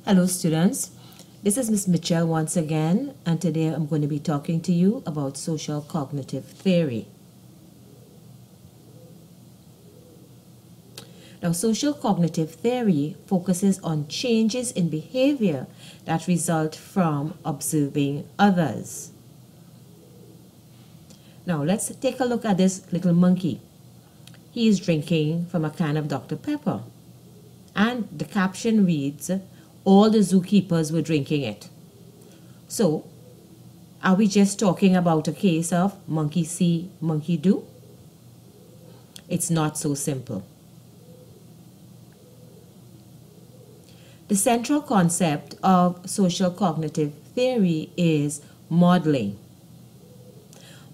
Hello students, this is Ms. Mitchell once again, and today I'm going to be talking to you about social cognitive theory. Now, social cognitive theory focuses on changes in behavior that result from observing others. Now, let's take a look at this little monkey. He is drinking from a can of Dr. Pepper, and the caption reads, "All the zookeepers were drinking it." So, are we just talking about a case of monkey see, monkey do? It's not so simple. The central concept of social cognitive theory is modeling.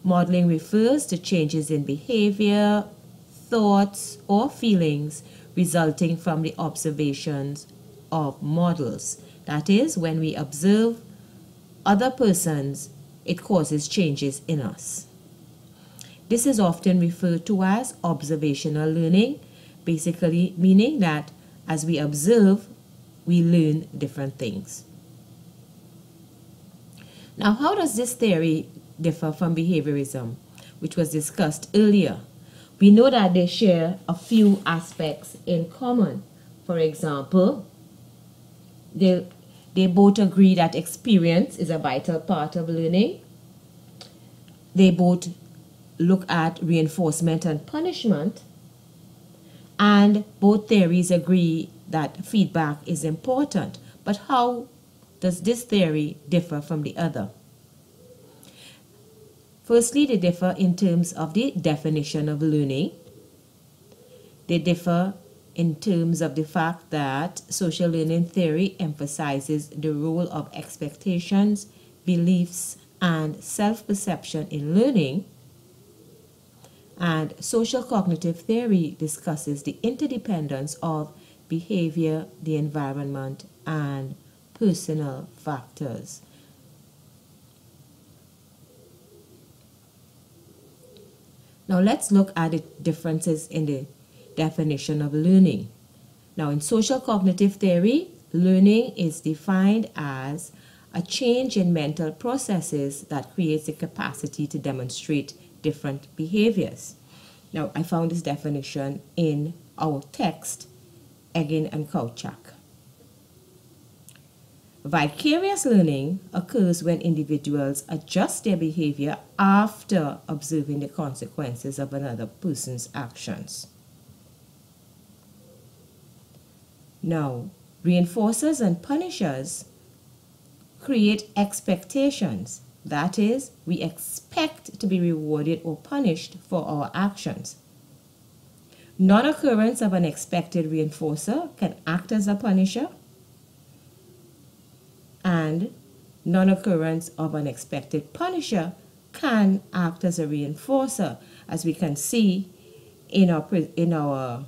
Modeling refers to changes in behavior, thoughts, or feelings resulting from the observations of models. That is, when we observe other persons, it causes changes in us. This is often referred to as observational learning, basically meaning that as we observe, we learn different things. Now, how does this theory differ from behaviorism, which was discussed earlier? We know that they share a few aspects in common. For example, they both agree that experience is a vital part of learning. They both look at reinforcement and punishment. And both theories agree that feedback is important. But how does this theory differ from the other? Firstly, they differ in terms of the definition of learning. They differ in terms of the fact that social learning theory emphasizes the role of expectations, beliefs, and self-perception in learning. And social cognitive theory discusses the interdependence of behavior, the environment, and personal factors. Now let's look at the differences in the definition of learning. Now, in social cognitive theory, learning is defined as a change in mental processes that creates a capacity to demonstrate different behaviors. Now, I found this definition in our text, Eggen and Kouchak. Vicarious learning occurs when individuals adjust their behavior after observing the consequences of another person's actions. Now, reinforcers and punishers create expectations. That is, we expect to be rewarded or punished for our actions. Non-occurrence of an expected reinforcer can act as a punisher, and non-occurrence of an expected punisher can act as a reinforcer, as we can see in our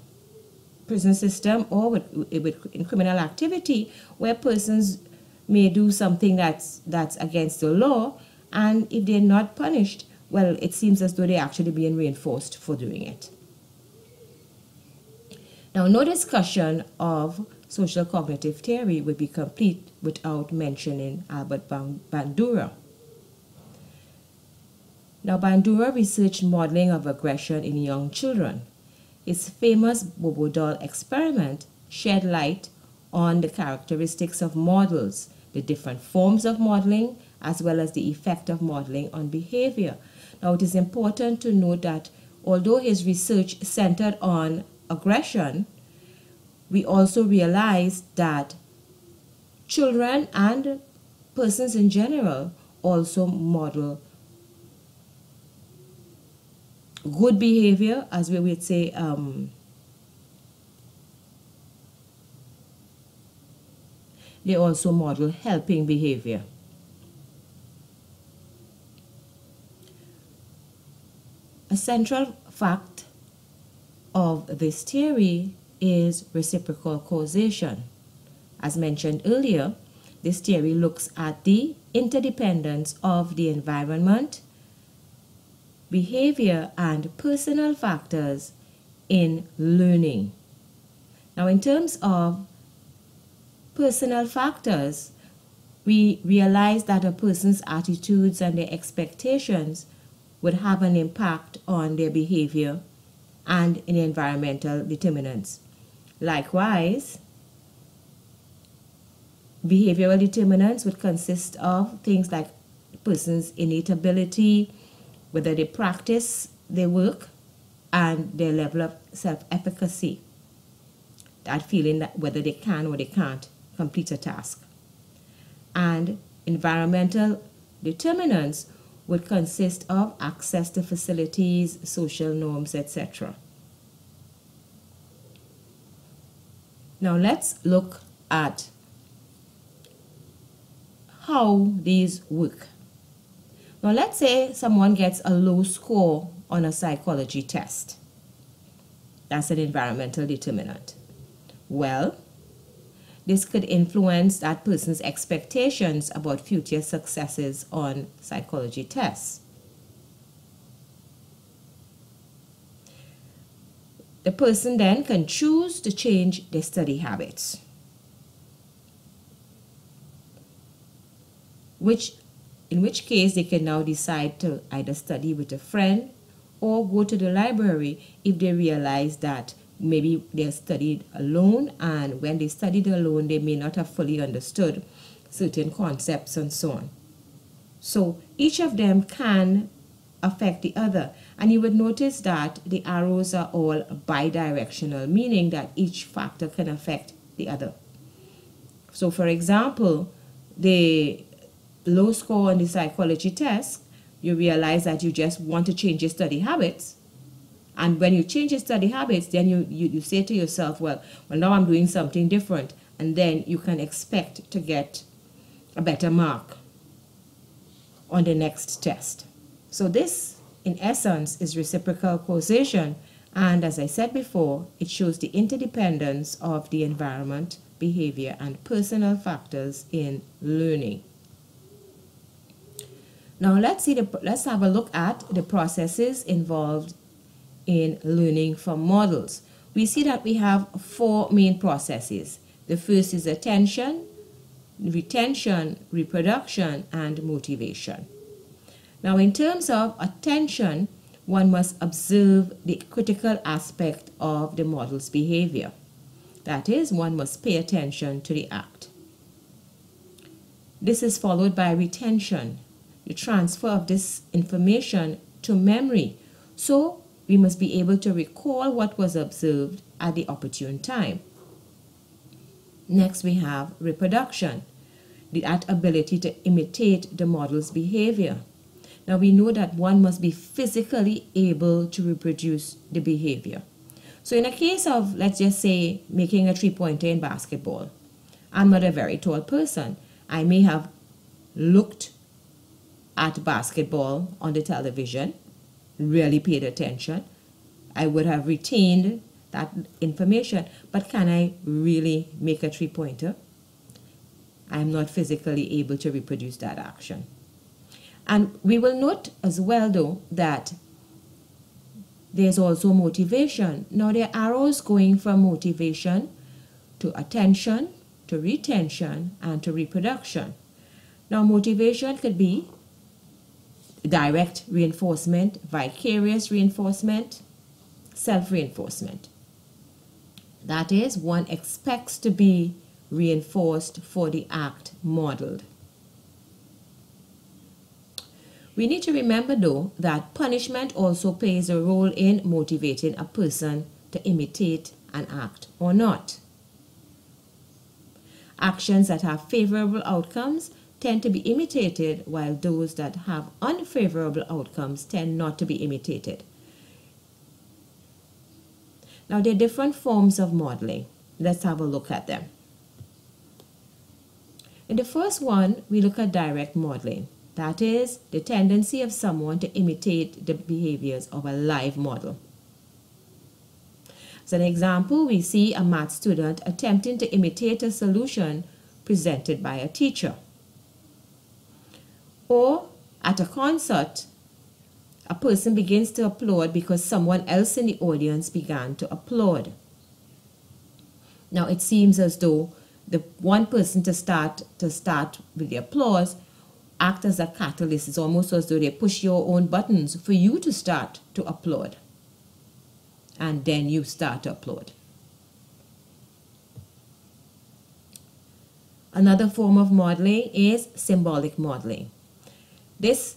prison system or in criminal activity, where persons may do something that's against the law, and if they're not punished, well, it seems as though they're actually being reinforced for doing it. Now, no discussion of social cognitive theory would be complete without mentioning Albert Bandura. Now, Bandura researched modeling of aggression in young children. His famous Bobo doll experiment shed light on the characteristics of models, the different forms of modeling, as well as the effect of modeling on behavior. Now, it is important to note that although his research centered on aggression, we also realized that children and persons in general also model good behavior, as we would say, they also model helping behavior. A central fact of this theory is reciprocal causation. As mentioned earlier, this theory looks at the interdependence of the environment, behavior, and personal factors in learning. Now, in terms of personal factors, we realize that a person's attitudes and their expectations would have an impact on their behavior and in environmental determinants. Likewise, behavioral determinants would consist of things like a person's innate ability, whether they practice their work, and their level of self-efficacy, that feeling that whether they can or they can't complete a task. And environmental determinants would consist of access to facilities, social norms, etc. Now let's look at how these work. Now let's say someone gets a low score on a psychology test. That's an environmental determinant. Well, this could influence that person's expectations about future successes on psychology tests. The person then can choose to change their study habits, in which case they can now decide to either study with a friend or go to the library if they realize that maybe they studied alone, and when they studied alone they may not have fully understood certain concepts and so on. So each of them can affect the other, and you would notice that the arrows are all bidirectional, meaning that each factor can affect the other. So for example, the low score on the psychology test, you realize that you just want to change your study habits. And when you change your study habits, then you say to yourself, well, now I'm doing something different. And then you can expect to get a better mark on the next test. So this, in essence, is reciprocal causation. And as I said before, it shows the interdependence of the environment, behavior, and personal factors in learning. Now let's have a look at the processes involved in learning from models. We see that we have four main processes. The first is attention, retention, reproduction, and motivation. Now in terms of attention, one must observe the critical aspect of the model's behavior. That is, one must pay attention to the act. This is followed by retention, the transfer of this information to memory. So we must be able to recall what was observed at the opportune time. Next we have reproduction, that ability to imitate the model's behavior. Now we know that one must be physically able to reproduce the behavior. So in a case of, let's just say, making a three-pointer in basketball, I'm not a very tall person. I may have looked at basketball on the television, really paid attention. I would have retained that information, but can I really make a three-pointer? I'm not physically able to reproduce that action. And we will note as well, though, that there's also motivation. Now there are arrows going from motivation to attention, to retention, and to reproduction. Now motivation could be direct reinforcement, vicarious reinforcement, self-reinforcement. That is, one expects to be reinforced for the act modeled. We need to remember, though, that punishment also plays a role in motivating a person to imitate an act or not. Actions that have favorable outcomes tend to be imitated, while those that have unfavorable outcomes tend not to be imitated. Now, there are different forms of modeling. Let's have a look at them. In the first one, we look at direct modeling. That is, the tendency of someone to imitate the behaviors of a live model. As an example, we see a math student attempting to imitate a solution presented by a teacher. Or at a concert, a person begins to applaud because someone else in the audience began to applaud. Now it seems as though the one person to start with the applause act as a catalyst. It's almost as though they push your own buttons for you to start to applaud. And then you start to applaud. Another form of modeling is symbolic modeling. This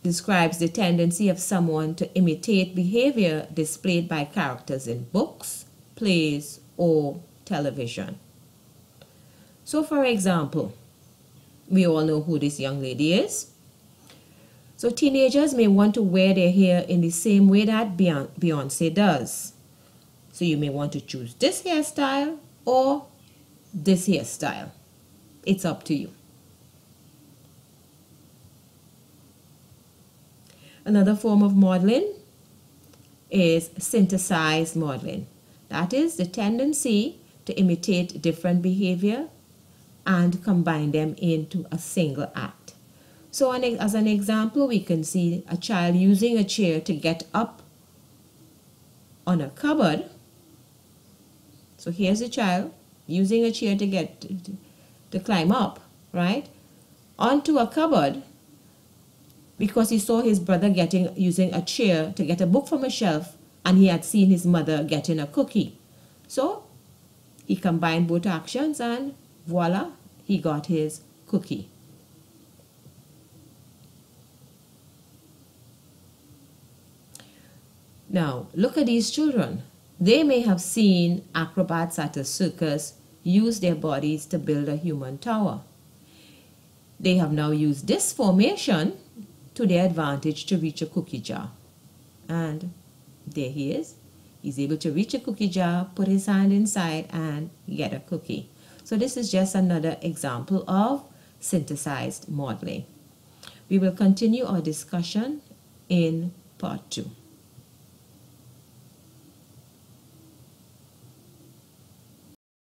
describes the tendency of someone to imitate behavior displayed by characters in books, plays, or television. So, for example, we all know who this young lady is. So teenagers may want to wear their hair in the same way that Beyonce does. So you may want to choose this hairstyle or this hairstyle. It's up to you. Another form of modeling is synthesized modeling. That is the tendency to imitate different behavior and combine them into a single act. So as an example, we can see a child using a chair to get up on a cupboard. So here's a child using a chair to climb up, right, onto a cupboard because he saw his brother using a chair to get a book from a shelf, and he had seen his mother getting a cookie. So he combined both actions and voila, he got his cookie. Now, look at these children. They may have seen acrobats at a circus use their bodies to build a human tower. They have now used this formation to their advantage to reach a cookie jar. And there he is. He's able to reach a cookie jar, put his hand inside, and get a cookie. So this is just another example of synthesized modeling. We will continue our discussion in part 2.